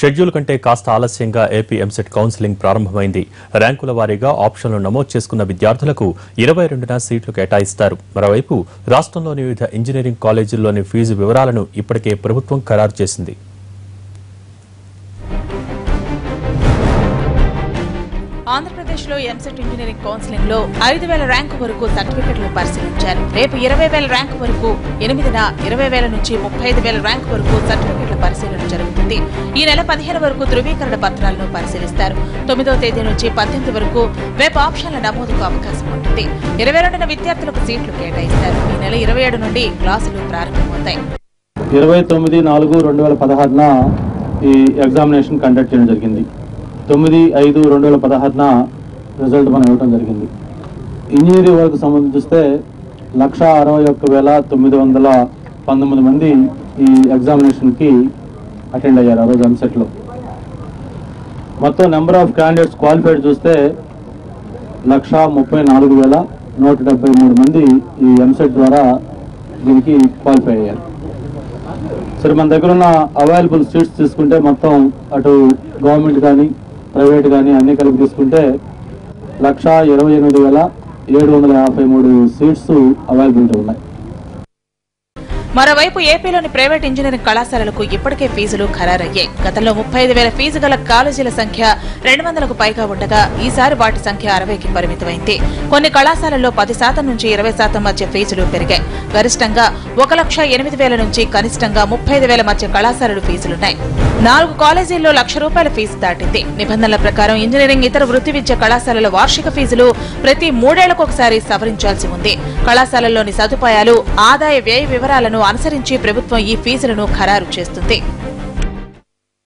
Schedule కంటే కాస్త ఆలస్యంగా ఏపీ ఎంసెట్ కౌన్సిలింగ్ ప్రారంభమైంది. ర్యాంకుల వారీగా ఆప్షన్లు నమోదు చేసుకున్న విద్యార్థులకు 22న సీట్లు కేటాయిస్తారు. మరోవైపు రాష్ట్రంలోని వివిధ ఇంజనీరింగ్ కాలేజీల్లోని ఫీజు వివరాలను ఇప్పటికే ప్రభుత్వం ఖరారు చేసింది. ఆంధ్రప్రదేశ్లో ఎంసెట్ ఇంజనీరింగ్ కౌన్సిలింగ్ లో 5,000 ర్యాంకు వరకు సర్టిఫికెట్లు పరిశీలించారు. రేపు 20,000 ర్యాంకు వరకు, 8న 20,000 నుంచి 35,000 ర్యాంకు వరకు సర్టిఫికెట్ల పరిశీలన జరుగుతుంది. ఈ నెల 15 వరకు ధృవీకరణ పత్రాలను పరిశీలిస్తారు. 9వ తేదీ నుంచి 18 వరకు వెబ్ ఆప్షన్ల నమోదుకు అవకాశం ఉంటుంది. 22న విద్యార్థులకు సీట్లు కేటాయిస్తారు. ఈ నెల 27 నుండి క్లాసులు ప్రారంభమవుతాయి. 29/4/2016న ఈ ఎగ్జామినేషన్ కండక్ట్ చేయడం జరిగింది. 9/5/2016న రిజల్ట్ మనం ఇవ్వడం జరిగింది. ఇంజనీరింగ్ వరకు సంబంధిస్తే 161,919 మంది ఈ ఎగ్జామినేషన్కి అటెండ్ అయ్యారు. ఆ రోజు ఎంసెట్లో మొత్తం నెంబర్ ఆఫ్ క్యాండిడేట్స్ క్వాలిఫైడ్ చూస్తే 134,173 మంది ఈ ఎంసెట్ ద్వారా దీనికి క్వాలిఫై అయ్యారు. సరే, మన దగ్గర ఉన్న అవైలబుల్ సీట్స్ తీసుకుంటే మొత్తం అటు గవర్నమెంట్ కానీ ప్రైవేట్ కానీ అన్ని కలిపి తీసుకుంటే 128,753 సీట్స్ అవైలబిలిటీ ఉన్నాయి. మరోవైపు ఏపీలోని ప్రైవేట్ ఇంజనీరింగ్ కళాశాలలకు ఇప్పటికే ఫీజులు ఖరారయ్యాయి. గతంలో 35,000 ఫీజు గల కాలేజీల సంఖ్య 200కు పైగా ఉండగా ఈసారి వాటి సంఖ్య 60కి పరిమితమైంది. కొన్ని కళాశాలల్లో 10% నుంచి 20% మధ్య ఫీజులు పెరిగాయి. గరిష్టంగా 1,08,000 నుంచి కనిష్టంగా 35,000 మధ్య కళాశాలలు ఫీజులున్నాయి. 4 కాలేజీల్లో ₹1,00,000 ఫీజు దాటింది. నిబంధనల ప్రకారం ఇంజనీరింగ్ ఇతర వృత్తి విద్య కళాశాలల వార్షిక ఫీజులు ప్రతి 3 ఏళ్లకొకసారి సవరించాల్సి ఉంది. కళాశాలల్లోని సదుపాయాలు, ఆదాయ వ్యయ వివరాలను అనుసరించి ప్రభుత్వం ఈ ఫీజులను ఖరారు చేస్తుంది.